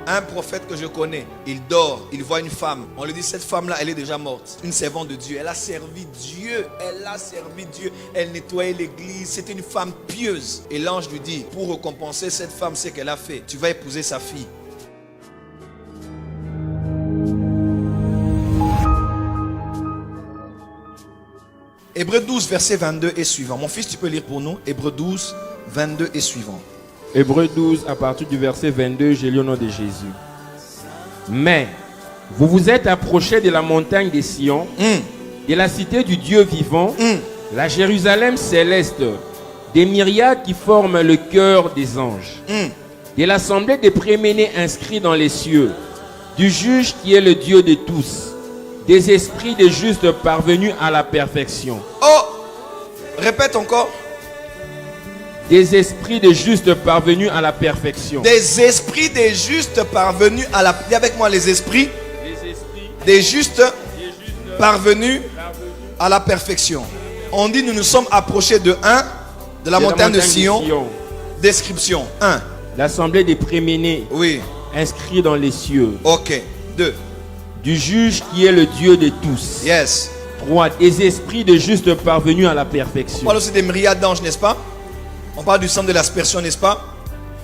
Un prophète que je connais, il dort, il voit une femme. On lui dit, cette femme-là, elle est déjà morte. Une servante de Dieu. Elle a servi Dieu. Elle a servi Dieu. Elle nettoyait l'église. C'était une femme pieuse. Et l'ange lui dit, pour récompenser cette femme, ce qu'elle a fait, tu vas épouser sa fille. Hébreux 12, verset 22 et suivant. Mon fils, tu peux lire pour nous. Hébreux 12, 22 et suivant. Hébreux 12, à partir du verset 22, j'ai lu au nom de Jésus. Mais vous vous êtes approchés de la montagne des Sion, de la cité du Dieu vivant, la Jérusalem céleste, des myriades qui forment le cœur des anges, de l'assemblée des préménés inscrits dans les cieux, du juge qui est le Dieu de tous, des esprits des justes parvenus à la perfection. Oh, répète encore. Des esprits des justes parvenus à la perfection. Des esprits des justes parvenus à la... Dis avec moi les esprits. Des justes parvenus à la perfection. On dit nous nous sommes approchés de la montagne de Sion. Description 1. L'assemblée des préménés. Oui. Inscrits dans les cieux. Ok. 2. Du juge qui est le Dieu de tous. Yes. 3. Des esprits de justes parvenus à la perfection. On parle aussi des myriades d'anges, n'est-ce pas? On parle du sang de l'aspersion, n'est-ce pas?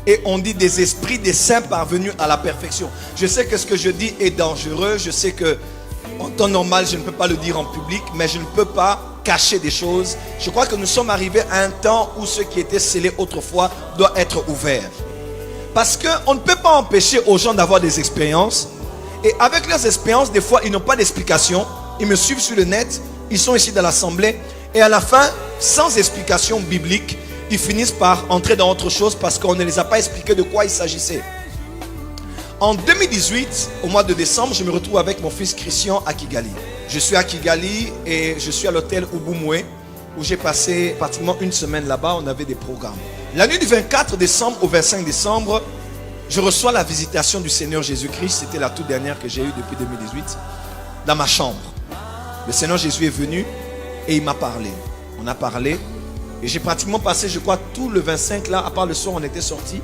Et on dit des esprits des saints parvenus à la perfection. Je sais que ce que je dis est dangereux. Je sais que en temps normal, je ne peux pas le dire en public, mais je ne peux pas cacher des choses. Je crois que nous sommes arrivés à un temps où ce qui était scellé autrefois doit être ouvert. Parce qu'on ne peut pas empêcher aux gens d'avoir des expériences. Et avec leurs expériences, des fois, ils n'ont pas d'explication. Ils me suivent sur le net. Ils sont ici dans l'assemblée. Et à la fin, sans explication biblique, ils finissent par entrer dans autre chose parce qu'on ne les a pas expliqué de quoi il s'agissait. En 2018, au mois de décembre, je me retrouve avec mon fils Christian à Kigali. Je suis à Kigali et je suis à l'hôtel Ubumwe où j'ai passé pratiquement une semaine là-bas. On avait des programmes. La nuit du 24 décembre au 25 décembre, je reçois la visitation du Seigneur Jésus-Christ. C'était la toute dernière que j'ai eue depuis 2018 dans ma chambre. Le Seigneur Jésus est venu et il m'a parlé. On a parlé. Et j'ai pratiquement passé, je crois, tout le 25 là, à part le soir, on était sortis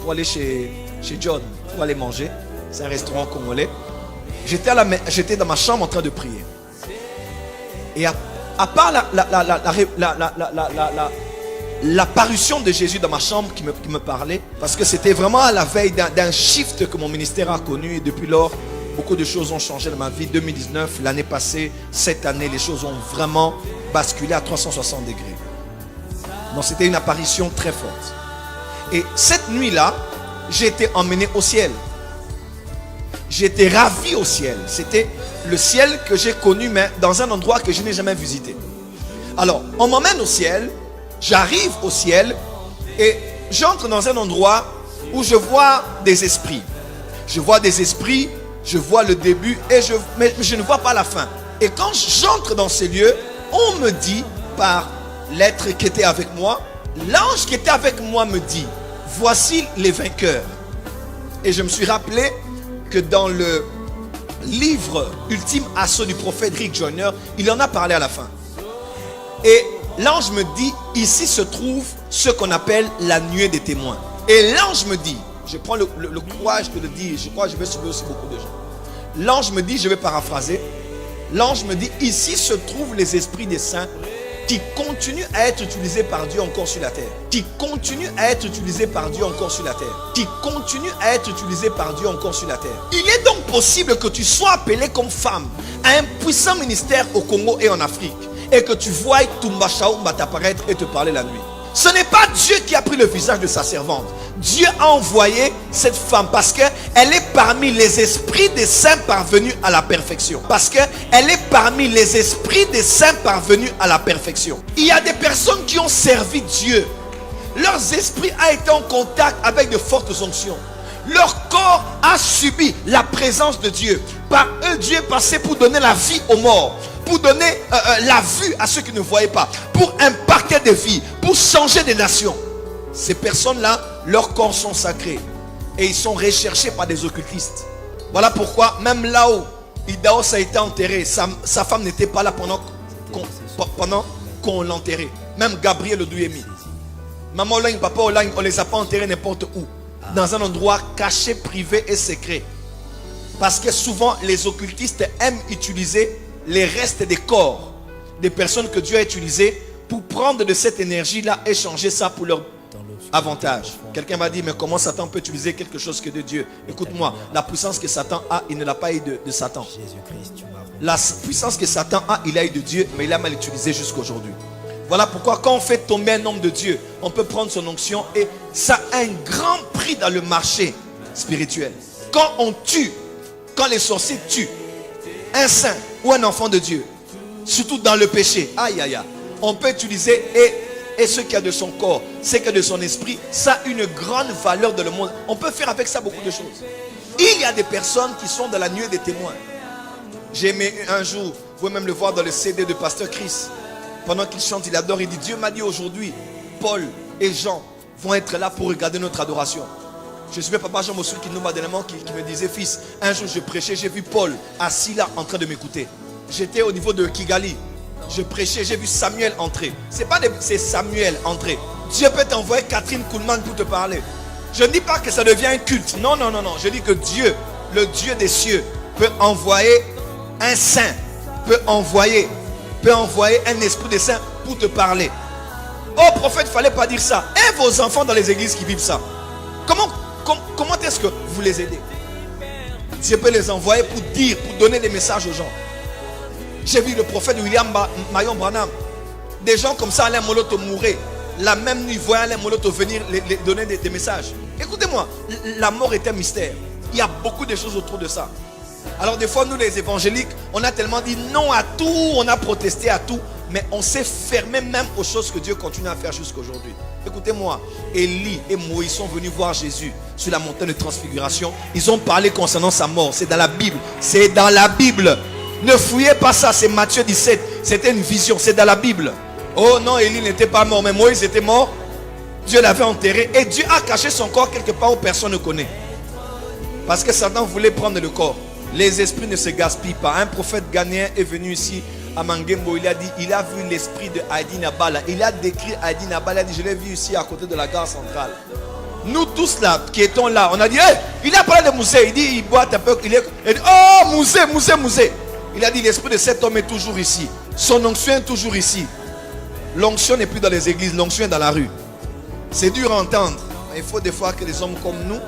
pour aller chez John, pour aller manger. C'est un restaurant congolais. J'étais dans ma chambre en train de prier. Et à part l'apparition de Jésus dans ma chambre qui me parlait, parce que c'était vraiment à la veille d'un shift que mon ministère a connu. Et depuis lors, beaucoup de choses ont changé dans ma vie. 2019, l'année passée, cette année, les choses ont vraiment basculé à 360 degrés. Donc c'était une apparition très forte. Et cette nuit-là, j'ai été emmené au ciel. J'étais ravi au ciel. C'était le ciel que j'ai connu, mais dans un endroit que je n'ai jamais visité. Alors, on m'emmène au ciel. J'arrive au ciel et j'entre dans un endroit où je vois des esprits. Je vois des esprits, je vois le début, mais je ne vois pas la fin. Et quand j'entre dans ces lieux, on me dit par l'être qui était avec moi, l'ange qui était avec moi me dit, voici les vainqueurs. Et je me suis rappelé que dans le livre Ultime Assaut du prophète Rick Joyner, il en a parlé à la fin. Et l'ange me dit, ici se trouve ce qu'on appelle la nuée des témoins. Et l'ange me dit, je prends le courage de le dire, je crois que je vais sauver aussi beaucoup de gens. L'ange me dit, je vais paraphraser, l'ange me dit, ici se trouvent les esprits des saints qui continuent à être utilisés par Dieu encore sur la terre. Qui continuent à être utilisés par Dieu encore sur la terre. Qui continuent à être utilisés par Dieu encore sur la terre. Il est donc possible que tu sois appelé comme femme à un puissant ministère au Congo et en Afrique. Et que tu voies Toumba Chaoumba t'apparaître et te parler la nuit. Ce n'est pas Dieu qui a pris le visage de sa servante. Dieu a envoyé cette femme parce qu'elle est parmi les esprits des saints parvenus à la perfection. Parce qu'elle est parmi les esprits des saints parvenus à la perfection. Il y a des personnes qui ont servi Dieu. Leurs esprits ont été en contact avec de fortes onctions. Leur corps a subi la présence de Dieu. Par eux, Dieu est passé pour donner la vie aux morts. Pour donner la vue à ceux qui ne voyaient pas. Pour impacter des vies. Pour changer des nations. Ces personnes-là, leurs corps sont sacrés. Et ils sont recherchés par des occultistes. Voilà pourquoi, même là où Idaos a été enterré, sa femme n'était pas là pendant qu'on l'enterrait. Même Gabriel Odouyemi. Maman Olagne, papa Olagne, on ne les a pas enterrés n'importe où. dans un endroit caché, privé et secret. Parce que souvent, les occultistes aiment utiliser les restes des corps des personnes que Dieu a utilisées pour prendre de cette énergie-là et changer ça pour leur avantage. Quelqu'un m'a dit, mais comment Satan peut utiliser quelque chose que de Dieu? Écoute-moi, la puissance que Satan a, il ne l'a pas eu de Satan. La puissance que Satan a, il a eu de Dieu, mais il l'a mal utilisé jusqu'aujourd'hui. Voilà pourquoi quand on fait tomber un homme de Dieu, on peut prendre son onction et ça a un grand prix dans le marché spirituel. Quand on tue, quand les sorciers tuent un saint ou un enfant de Dieu, surtout dans le péché, aïe aïe aïe, on peut utiliser et ce qu'il y a de son corps, ce qu'il y a de son esprit, ça a une grande valeur dans le monde. On peut faire avec ça beaucoup de choses. Il y a des personnes qui sont dans la nuée des témoins. J'ai aimé un jour, vous pouvez même le voir dans le CD de Pasteur Chris. Pendant qu'il chante, il adore, il dit, Dieu m'a dit aujourd'hui, Paul et Jean vont être là pour regarder notre adoration. Je suis papa Jean Mossoul qui nous m'a dernièrement qui me disait, fils, un jour je prêchais, j'ai vu Paul assis là en train de m'écouter. J'étais au niveau de Kigali. Je prêchais, j'ai vu Samuel entrer. C'est Samuel entrer. Dieu peut t'envoyer Catherine Kuhlman pour te parler. Je ne dis pas que ça devient un culte. Non, non, non, non. Je dis que Dieu, le Dieu des cieux, peut envoyer un saint, peut envoyer un esprit de saint pour te parler. Oh prophète, il ne fallait pas dire ça. Et vos enfants dans les églises qui vivent ça. Comment est-ce que vous les aidez? Dieu peut les envoyer pour dire, pour donner des messages aux gens. J'ai vu le prophète William Marion Branham. Des gens comme ça, Alain Moloto mourait. La même nuit, voyant Alain Moloto venir les donner des messages. Écoutez-moi, la mort est un mystère. Il y a beaucoup de choses autour de ça. Alors des fois, nous les évangéliques, on a tellement dit non à tout, on a protesté à tout, mais on s'est fermé même aux choses que Dieu continue à faire jusqu'à aujourd'hui. Écoutez-moi, Élie et Moïse sont venus voir Jésus sur la montagne de transfiguration. Ils ont parlé concernant sa mort. C'est dans la Bible. C'est dans la Bible. Ne fouillez pas ça, c'est Matthieu 17. C'était une vision, c'est dans la Bible. Oh non, Élie n'était pas mort, mais Moïse était mort. Dieu l'avait enterré et Dieu a caché son corps quelque part où personne ne connaît. Parce que Satan voulait prendre le corps. Les esprits ne se gaspillent pas. Un prophète ghanéen est venu ici à Mangembo. Il a dit, il a vu l'esprit de Heidi Nabala. Il a décrit Heidi Nabala. Il a dit, je l'ai vu ici à côté de la gare centrale. Nous tous là, qui étions là, on a dit, hey, il a parlé de Mousset. Il dit, il boit un peu. Il dit, oh, Mousset. Il a dit, l'esprit de cet homme est toujours ici. Son onction est toujours ici. L'onction n'est plus dans les églises, l'onction est dans la rue. C'est dur à entendre. Il faut des fois que les hommes comme nous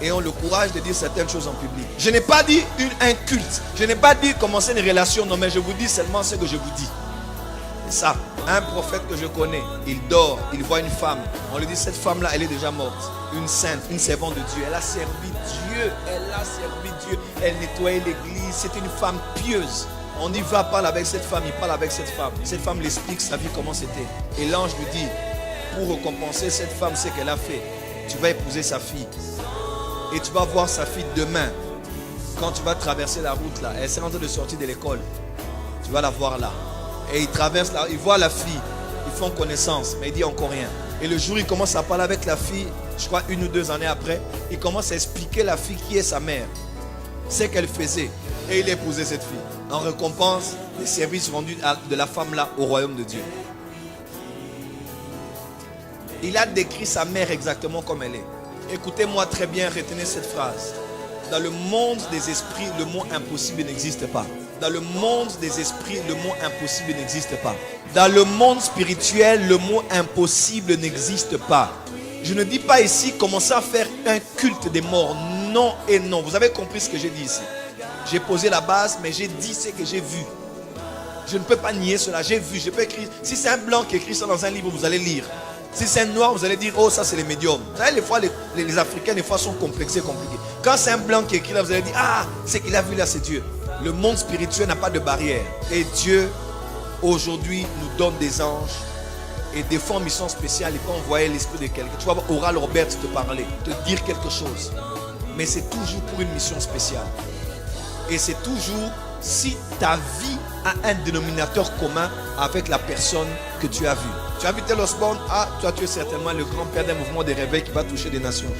ayons le courage de dire certaines choses en public. Je n'ai pas dit un culte. Je n'ai pas dit commencer une relation. Non, mais je vous dis seulement ce que je vous dis. C'est ça. Un prophète que je connais, il dort, il voit une femme. On lui dit, cette femme-là, elle est déjà morte. Une sainte, une servante de Dieu. Elle a servi Dieu. Elle nettoyait l'église. C'était une femme pieuse. On y va, parle avec cette femme, il parle avec cette femme. Cette femme l'explique sa vie, comment c'était. Et l'ange lui dit, pour récompenser cette femme, ce qu'elle a fait, tu vas épouser sa fille. Et tu vas voir sa fille demain. Quand tu vas traverser la route là, elle est en train de sortir de l'école. Tu vas la voir là. Et il traverse là, il voit la fille. Ils font connaissance, mais il dit encore rien. Et le jour, il commence à parler avec la fille, je crois 1 ou 2 années après, il commence à expliquer la fille qui est sa mère. Ce qu'elle faisait. Et il a épousé cette fille. En récompense des services rendus de la femme là au royaume de Dieu. Il a décrit sa mère exactement comme elle est. Écoutez-moi très bien, retenez cette phrase. Dans le monde des esprits, le mot impossible n'existe pas. Dans le monde des esprits, le mot impossible n'existe pas. Dans le monde spirituel, le mot impossible n'existe pas. Je ne dis pas ici commencer à faire un culte des morts. Non et non. Vous avez compris ce que j'ai dit ici. J'ai posé la base, mais j'ai dit ce que j'ai vu. Je ne peux pas nier cela. J'ai vu, je peux écrire. Si c'est un blanc qui écrit ça dans un livre, vous allez lire. Si c'est un noir, vous allez dire, oh, ça c'est les médiums. Vous savez, des fois, les Africains, des fois, sont complexés, compliqués. Quand c'est un blanc qui écrit là, vous allez dire, ah, ce qu'il a vu là, c'est Dieu. Le monde spirituel n'a pas de barrière. Et Dieu, aujourd'hui, nous donne des anges. Et des fois, en mission spéciale, il peut envoyer l'esprit de quelqu'un. Tu vas voir Oral Robert te parler, te dire quelque chose. Mais c'est toujours pour une mission spéciale. Et c'est toujours si ta vie a un dénominateur commun avec la personne que tu as vue. Tu as vu Tel Osborne, ah, toi tu es certainement le grand-père d'un mouvement de réveil qui va toucher des nations.